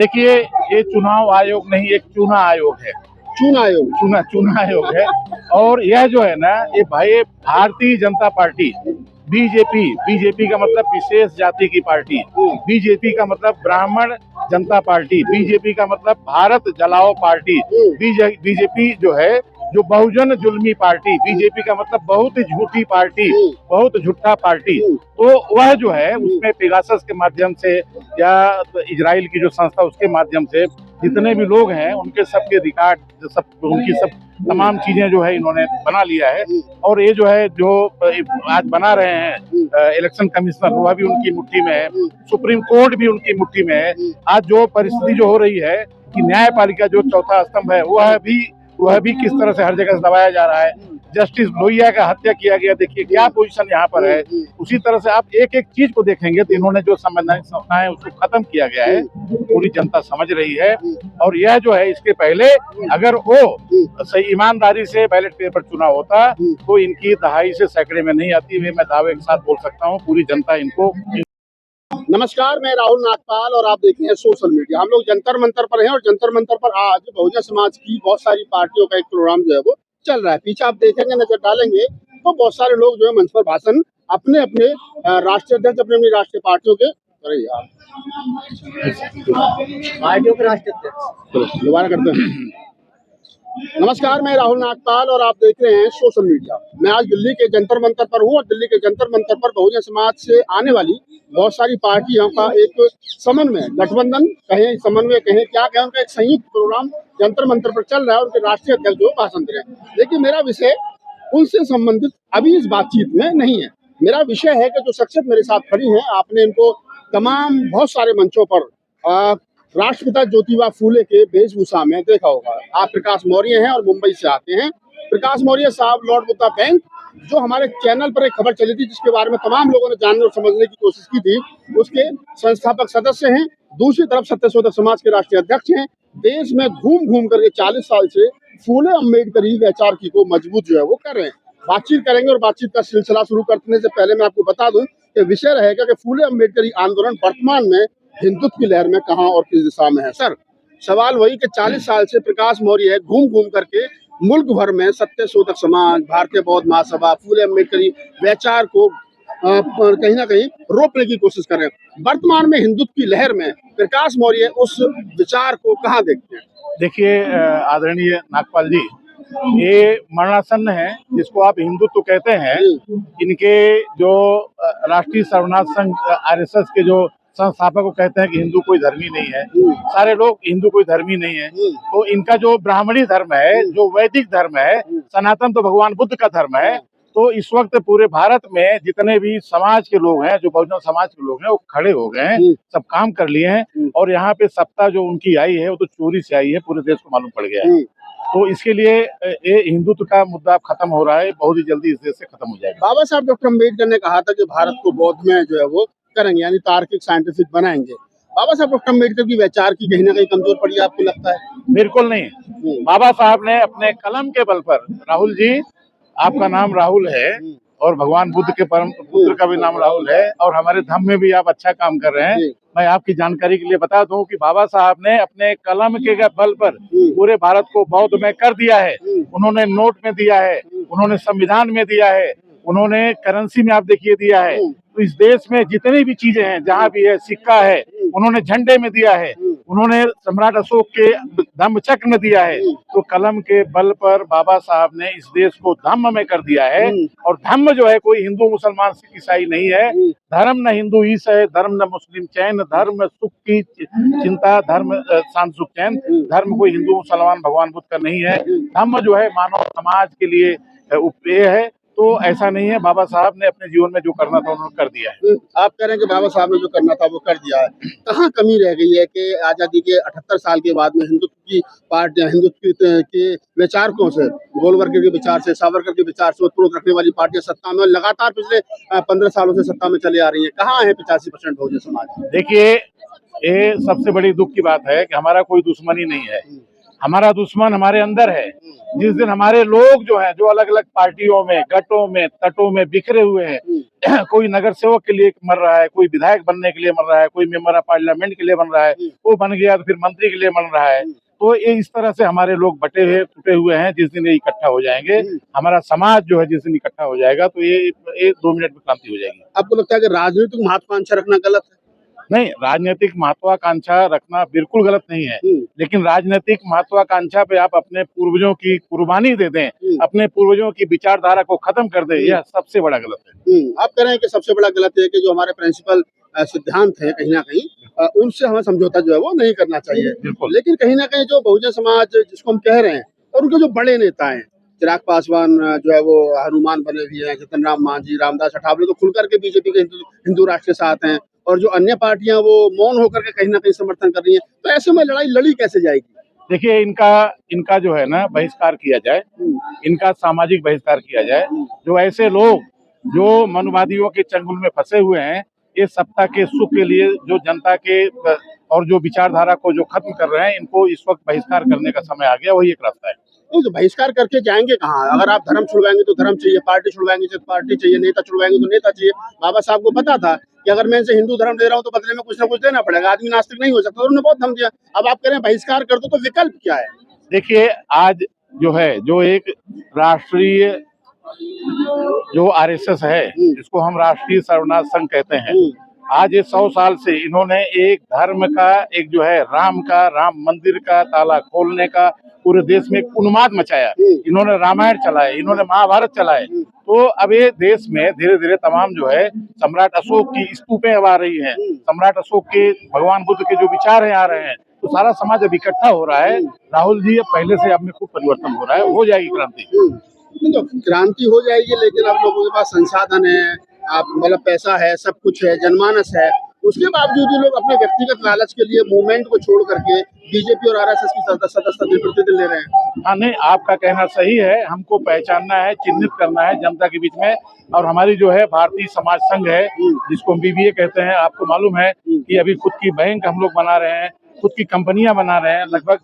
देखिए, ये चुनाव आयोग नहीं, एक चुना आयोग है। चुना आयोग है। और यह जो है ना, ये भाई भारतीय जनता पार्टी बीजेपी का मतलब विशेष जाति की पार्टी, बीजेपी का मतलब ब्राह्मण जनता पार्टी, बीजेपी का मतलब भारत जलाओ पार्टी, बीजेपी जो है जो बहुजन जुल्मी पार्टी, बीजेपी का मतलब बहुत ही झूठी पार्टी, बहुत झूठा पार्टी। तो वह जो है उसमें पेगासस के माध्यम से या इजराइल की जो संस्था उसके माध्यम से जितने भी लोग हैं उनके सबके रिकॉर्ड सब उनकी सब तमाम चीजें जो है इन्होंने बना लिया है। और ये जो है जो आज बना रहे हैं इलेक्शन कमिश्नर, वह भी उनकी मुट्ठी में है, सुप्रीम कोर्ट भी उनकी मुट्ठी में है। आज जो परिस्थिति जो हो रही है कि न्यायपालिका जो चौथा स्तंभ है वह भी किस तरह से हर जगह से दबाया जा रहा है। जस्टिस लोहिया का हत्या किया गया, देखिए क्या पोजीशन यहाँ पर है। उसी तरह से आप एक एक चीज को देखेंगे तो इन्होंने जो संवैधानिक संस्थाएं उसको खत्म किया गया है, पूरी जनता समझ रही है। और यह जो है इसके पहले अगर वो सही ईमानदारी से बैलेट पेपर चुनाव होता तो इनकी दहाई से सैकड़े में नहीं आती। मैं दावे के साथ बोल सकता हूँ, पूरी जनता इनको। नमस्कार, मैं राहुल नागपाल और आप देख रहे हैं सोशल मीडिया। हम लोग जंतर मंतर पर हैं और जंतर मंतर पर आज बहुजन समाज की बहुत सारी पार्टियों का एक प्रोग्राम जो है वो चल रहा है। पीछे आप देखेंगे, नजर डालेंगे तो बहुत सारे लोग जो है मंच पर भाषण अपने अपने राष्ट्रीय अध्यक्ष, अपने अपनी राष्ट्रीय पार्टियों के राष्ट्रीय अध्यक्ष दोबारा करते हैं। नमस्कार, मैं राहुल नागपाल और आप देख रहे हैं सोशल मीडिया। मैं आज दिल्ली के जंतर मंतर पर हूँ और दिल्ली के जंतर मंतर पर बहुजन समाज से आने वाली बहुत सारी पार्टियों का एक समन्वय, गठबंधन कहें, समन्वय कहें, क्या कहें, उनका एक संयुक्त प्रोग्राम जंतर मंतर पर चल रहा है और उनके राष्ट्रीय अध्यक्ष जो भाषण दे रहे हैं। लेकिन मेरा विषय उनसे संबंधित अभी इस बातचीत में नहीं है। मेरा विषय है कि जो शख्सियत मेरे साथ खड़ी है, आपने इनको तमाम बहुत सारे मंचों पर राष्ट्रपिता ज्योतिबा फूले के वेशभूषा में देखा होगा। आप प्रकाश मौर्य हैं और मुंबई से आते हैं। प्रकाश मौर्य साहब लॉर्ड बुद्धा बैंक, जो हमारे चैनल पर एक खबर चली थी जिसके बारे में तमाम लोगों ने जानने और समझने की कोशिश की थी, उसके संस्थापक सदस्य हैं। दूसरी तरफ सत्यशोधक समाज के राष्ट्रीय अध्यक्ष हैं। देश में घूम घूम करके 40 साल से फूले अम्बेडकरी वैचारिकी को मजबूत जो है वो कर रहे हैं। बातचीत करेंगे और बातचीत का सिलसिला शुरू करने से पहले मैं आपको बता दूं कि विषय रहेगा कि फूले अम्बेडकरी आंदोलन वर्तमान में हिंदुत्व की लहर में कहां और किस दिशा में है। सर, सवाल वही कि 40 साल से प्रकाश मौर्य है घूम घूम करके मुल्क भर में सत्यशोधक समाज, भारतीय बौद्ध महासभा, फूले अम्बेडकरी वैचार को कहीं ना कहीं रोकने की कोशिश कर रहे हैं। वर्तमान में हिंदुत्व की लहर में प्रकाश मौर्य उस विचार को कहाँ देखते हैं? देखिए आदरणीय नागपाल जी, ये मरणासन्न है जिसको आप हिंदुत्व कहते हैं। इनके जो राष्ट्रीय सर्वनाथ संघ आरएसएस के जो संस्थापक को कहते हैं कि हिंदू कोई धर्मी नहीं है। सारे लोग हिंदू कोई धर्मी नहीं है। तो इनका जो ब्राह्मणी धर्म है, जो वैदिक धर्म है, सनातन तो भगवान बुद्ध का धर्म है। तो इस वक्त पूरे भारत में जितने भी समाज के लोग हैं, जो बहुजन समाज के लोग हैं, वो खड़े हो गए हैं, सब काम कर लिए हैं। और यहाँ पे सत्ता जो उनकी आई है वो तो चोरी से आई है, पूरे देश को मालूम पड़ गया है। तो इसके लिए ये हिंदुत्व का मुद्दा खत्म हो रहा है, बहुत ही जल्दी इस देश से खत्म हो जाएगा। बाबा साहब डॉक्टर अम्बेडकर ने कहा था कि भारत को बौद्ध में जो है वो करेंगे, यानी तार्किक साइंटिफिक बनाएंगे। बाबा साहब डॉक्टर अम्बेडकर की वैचार की कहीं ना कहीं कमजोर पड़ी, आपको लगता है? बिल्कुल नहीं। बाबा साहब ने अपने कलम के बल पर, राहुल जी आपका नाम राहुल है और भगवान बुद्ध के परम पुत्र का भी नाम राहुल है और हमारे धर्म में भी आप अच्छा काम कर रहे हैं। मैं आपकी जानकारी के लिए बता दूं कि बाबा साहब ने अपने कलम के बल पर पूरे भारत को बौद्ध में कर दिया है। उन्होंने नोट में दिया है, उन्होंने संविधान में दिया है, उन्होंने करेंसी में आप देखिए दिया है। तो इस देश में जितनी भी चीजें हैं, जहाँ भी है, सिक्का है, उन्होंने झंडे में दिया है, उन्होंने सम्राट अशोक के धम्मचक्र में दिया है। तो कलम के बल पर बाबा साहब ने इस देश को धम्म में कर दिया है। और धम्म जो है कोई हिंदू मुसलमान सिख ईसाई नहीं है। धर्म न हिंदू ईस है, धर्म न मुस्लिम चैन, धर्म सुख की चिंता, धर्म शांति सुख चैन। धर्म कोई हिंदू मुसलमान भगवान बुद्ध का नहीं है। धम्म जो है मानव समाज के लिए उपदेय है। तो ऐसा नहीं है, बाबा साहब ने अपने जीवन में जो करना था उन्होंने कर दिया है। आप कह रहे हैं कि बाबा साहब ने जो करना था वो कर दिया है। कहाँ कमी रह गई है कि आजादी के 78 साल के बाद में हिंदुत्व की पार्टियां, हिंदुत्व के विचारकों से, गोलवरकर के विचार से, सावरकर के विचार से उत्प्रोत रखने वाली पार्टियां सत्ता में लगातार पिछले 15 सालों से सत्ता में चली आ रही है? कहाँ है 85% बहुजन समाज? देखिए, ये सबसे बड़ी दुख की बात है कि हमारा कोई दुश्मनी नहीं है। हमारा दुश्मन हमारे अंदर है। जिस दिन हमारे लोग जो है, जो अलग अलग पार्टियों में, गटों में, तटों में बिखरे हुए हैं, कोई नगर सेवक के लिए मर रहा है, कोई विधायक बनने के लिए मर रहा है, कोई मेंबर ऑफ पार्लियामेंट के लिए बन रहा है, वो बन गया तो फिर मंत्री के लिए बन रहा है। तो ये इस तरह से हमारे लोग बटे हुए टूटे हुए हैं। जिस दिन ये इकट्ठा हो जाएंगे, हमारा समाज जो है जिस दिन इकट्ठा हो जाएगा, तो ये 2 मिनट में क्रांति हो जाएगी। आपको लगता है कि राजनीतिक महत्वाकांक्षा रखना गलत है? नहीं, राजनीतिक महत्वाकांक्षा रखना बिल्कुल गलत नहीं है, लेकिन राजनीतिक महत्वाकांक्षा पे आप अपने पूर्वजों की कुर्बानी दे दें, अपने पूर्वजों की विचारधारा को खत्म कर दें, यह सबसे बड़ा गलत है। आप कह रहे हैं कि सबसे बड़ा गलत है कि जो हमारे प्रिंसिपल सिद्धांत है कहीं ना कहीं उनसे हमें समझौता जो है वो नहीं करना चाहिए। लेकिन कहीं ना कहीं जो बहुजन समाज जिसको हम कह रहे हैं और उनके जो बड़े नेता हैं, चिराग पासवान जो है वो हनुमान बने हुए हैं, जीतन राम मांझी, रामदास अठावले तो खुल करके बीजेपी के हिंदू राष्ट्र के साथ हैं, और जो अन्य पार्टियां वो मौन होकर के कहीं ना कहीं समर्थन कर रही हैं। तो ऐसे में लड़ाई लड़ी कैसे जाएगी? देखिए, इनका जो है ना बहिष्कार किया जाए, इनका सामाजिक बहिष्कार किया जाए। जो ऐसे लोग जो मनुवादियों के चंगुल में फंसे हुए हैं, ये सत्ता के सुख के लिए जो जनता के और जो विचारधारा को जो खत्म कर रहे हैं, इनको इस वक्त बहिष्कार करने का समय आ गया। वही एक रास्ता है। तो बहिष्कार करके जाएंगे कहाँ? अगर आप धर्म छुड़वाएंगे तो धर्म चाहिए, पार्टी छुड़वाएंगे तो पार्टी चाहिए, नेता छुड़वाएंगे तो नेता चाहिए। बाबा साहब को पता था कि अगर मैं इनसे हिंदू धर्म ले रहा हूँ तो बदले में कुछ ना कुछ देना पड़ेगा, आदमी नास्तिक नहीं हो सकता, उन्होंने बहुत धम दिया। अब आप कह रहे हैं बहिष्कार कर दो, तो विकल्प क्या है? देखिए, आज जो है, जो एक राष्ट्रीय जो आरएसएस है, जिसको हम राष्ट्रीय सर्वनाश संघ कहते हैं, आज ये 100 साल से इन्होंने एक धर्म का, एक जो है राम मंदिर का ताला खोलने का पूरे देश में उन्माद मचाया। इन्होंने रामायण चलाए, इन्होंने महाभारत चलाए। तो अब ये देश में धीरे धीरे तमाम जो है सम्राट अशोक की स्तूपें अब आ रही हैं, सम्राट अशोक के, भगवान बुद्ध के जो विचार हैं आ रहे हैं, तो सारा समाज अब इकट्ठा हो रहा है। राहुल जी, अब पहले से अब में खूब परिवर्तन हो रहा है, हो जाएगी क्रांति। तो क्रांति हो जाएगी, लेकिन आप लोगों के पास संसाधन है, आप मतलब पैसा है, सब कुछ है, जनमानस है, उसके बावजूद भी लोग अपने व्यक्तिगत लालच के लिए मूवमेंट को छोड़ करके बीजेपी और आरएसएस की सदस्यता प्रतिदिन ले रहे हैं। हाँ, नहीं, आपका कहना सही है। हमको पहचानना है, चिन्हित करना है जनता के बीच में। और हमारी जो है भारतीय समाज संघ है, जिसको हम बीबीए कहते हैं, आपको मालूम है कि अभी खुद की बैंक हम लोग बना रहे हैं, खुद की कंपनियां बना रहे हैं। लगभग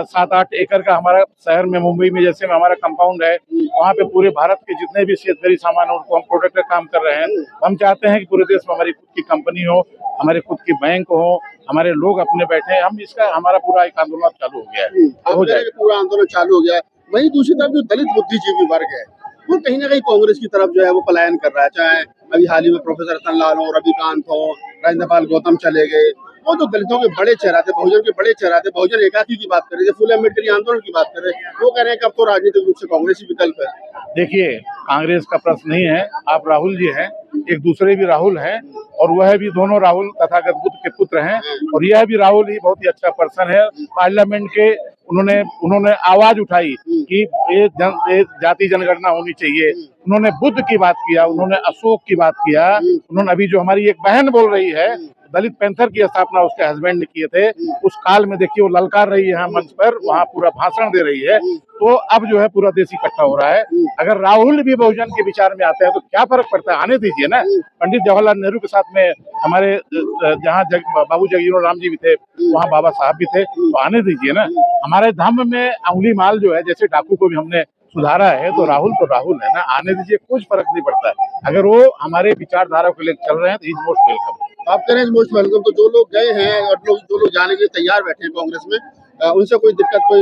7-8 एकड़ का हमारा शहर में, मुंबई में जैसे में हमारा कंपाउंड है, वहाँ पे पूरे भारत के जितने भी शेतकारी सामान है उनको हम प्रोडक्ट का काम कर रहे हैं। हम चाहते हैं कि पूरे देश में हमारी खुद की कंपनी हो, हमारे खुद की बैंक हो, हमारे लोग अपने बैठे। हम इसका हमारा पूरा एक आंदोलन चालू हो गया है, हो जाएगा। पूरा आंदोलन चालू हो गया है। वहीं दूसरी तरफ जो दलित बुद्धिजीवी वर्ग है, वो कहीं ना कहीं कांग्रेस की तरफ जो है वो पलायन कर रहा है। चाहे अभी हाल ही में प्रोफेसर रतनलाल हो, रविकांत हो, राजेंद्रपाल गौतम चले गए, वो जो दलितों के बड़े चेहरा थे, बहुजन के बड़े चेहरा थे, बहुजन एकाकी की बात कर रहे थे, फूले अम्बेडकर आंदोलन की बात कर रहे हैं, वो कह रहे हैं कि अब तो राजनीतिक रूप से कांग्रेस ही विकल्प है। देखिए, कांग्रेस का प्रश्न नहीं है, आप राहुल जी हैं, एक दूसरे भी राहुल हैं, और वह भी दोनों राहुल तथागत बुद्ध के पुत्र हैं, और यह भी राहुल ही बहुत ही अच्छा पर्सन है। पार्लियामेंट के उन्होंने आवाज उठाई कि ये जाति जनगणना होनी चाहिए। उन्होंने बुद्ध की बात किया, उन्होंने अशोक की बात किया, उन्होंने अभी जो हमारी एक बहन बोल रही है, दलित पैंथर की स्थापना उसके हस्बैंड ने किए थे, उस काल में देखिए वो ललकार रही है यहाँ मंच पर, वहाँ पूरा भाषण दे रही है। तो अब जो है पूरा देश इकट्ठा हो रहा है। अगर राहुल भी बहुजन के विचार में आते हैं तो क्या फर्क पड़ता है, आने दीजिए ना। पंडित जवाहरलाल नेहरू के साथ में हमारे जहाँ बाबू जगजीवन राम जी भी थे, वहाँ बाबा साहब भी थे, तो आने दीजिए ना। हमारे धम्म में अंगुली माल जो है, जैसे डाकू को भी हमने सुधारा है, तो राहुल है ना, आने दीजिए, कुछ फर्क नहीं पड़ता है। अगर वो हमारे विचारधारा को लेकर चल रहे हैं तो इज मोस्ट वेलकम। आप कह रहे हैं मोस्ट वेलकम, तो जो लोग गए हैं और जो लोग जाने के लिए तैयार बैठे हैं कांग्रेस में, उनसे कोई दिक्कत कोई?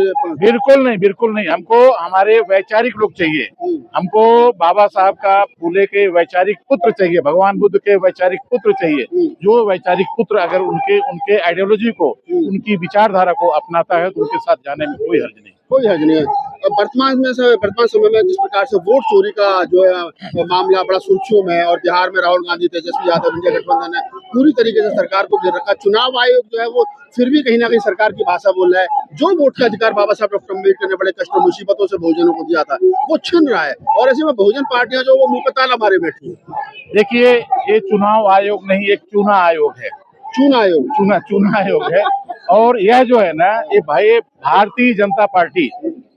बिल्कुल नहीं। हमको हमारे वैचारिक लोग चाहिए, हमको बाबा साहब का, फूले के वैचारिक पुत्र चाहिए, भगवान बुद्ध के वैचारिक पुत्र चाहिए। जो वैचारिक पुत्र अगर उनके आइडियोलॉजी को, उनकी विचारधारा को अपनाता है तो उनके साथ जाने में कोई हर्ज नहीं। वर्तमान समय में जिस प्रकार से वोट चोरी का जो है मामला बड़ा सुर्खियों में है, और बिहार में राहुल गांधी, तेजस्वी यादव, इंडिया गठबंधन ने पूरी तरीके से सरकार को घेर रखा। चुनाव आयोग जो है वो फिर भी कहीं ना कहीं सरकार की भाषा बोल रहा है। जो वोट का अधिकार बाबा साहब डॉक्टर अम्बेडकर ने बड़े कष्ट और मुसीबतों से बहुजनों को दिया था, वो छिन रहा है, और ऐसे में बहुजन पार्टियां जो वो मुंह पे ताला मारे बैठी है। देखिए, ये चुनाव आयोग नहीं, एक चुना आयोग है। चुना आयोग है। और यह जो है ना, ये भाई भारतीय जनता पार्टी,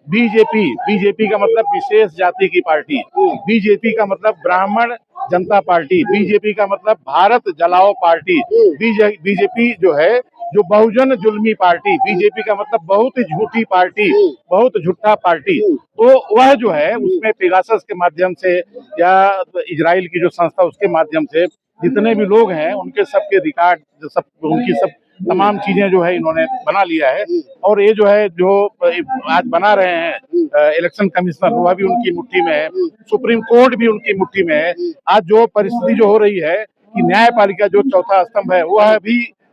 बीजेपी का मतलब विशेष जाति की पार्टी, बीजेपी का मतलब ब्राह्मण जनता पार्टी, बीजेपी का मतलब भारत जलाओ पार्टी। बीजेपी जो है जो बहुजन जुल्मी पार्टी, बीजेपी का मतलब बहुत ही झूठी पार्टी, बहुत झूठा पार्टी, तो वह जो है उसमें पेगासस के माध्यम से या इजराइल की जो संस्था उसके माध्यम से जितने भी लोग हैं उनके सबके रिकॉर्ड, सब उनकी सब तमाम चीजें जो है इन्होंने बना लिया है। और ये जो है जो आज बना रहे हैं इलेक्शन कमिश्नर, वह भी उनकी मुट्ठी में है, सुप्रीम कोर्ट भी उनकी मुट्ठी में है। आज जो परिस्थिति जो हो रही है कि न्यायपालिका जो चौथा स्तंभ है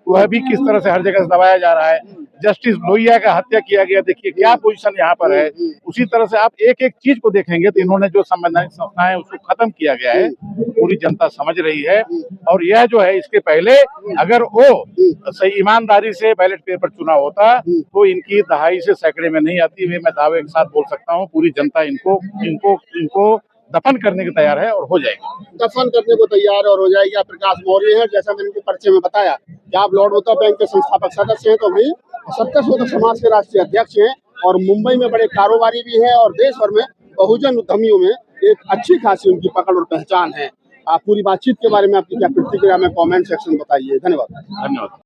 वह भी किस तरह से हर जगह से दबाया जा रहा है। जस्टिस लोहिया का हत्या किया गया, देखिए क्या पोजीशन यहाँ पर है। उसी तरह से आप एक एक चीज को देखेंगे तो इन्होंने जो संवैधानिक संस्थाएं उसको खत्म किया गया है, पूरी जनता समझ रही है। और यह जो है इसके पहले अगर वो सही ईमानदारी से बैलेट पेपर चुना होता तो इनकी दहाई से सैकड़े में नहीं आती। मैं दावे के साथ बोल सकता हूँ पूरी जनता इनको दफन करने को तैयार है और हो जाएगी। दफन करने को तैयार और हो जाएगी। आप प्रकाश मौर्य हैं, जैसा मैंने इनके परिचय में बताया कि आप लॉर्ड वोता बैंक के संस्थापक सदस्य हैं, तो वही सत्यशोधक समाज के राष्ट्रीय अध्यक्ष हैं और मुंबई में बड़े कारोबारी भी हैं और देश भर में बहुजन उद्यमियों में एक अच्छी खासी उनकी पकड़ और पहचान है। आप पूरी बातचीत के बारे में आपकी क्या प्रतिक्रिया में कमेंट सेक्शन में बताइए। धन्यवाद। धन्यवाद।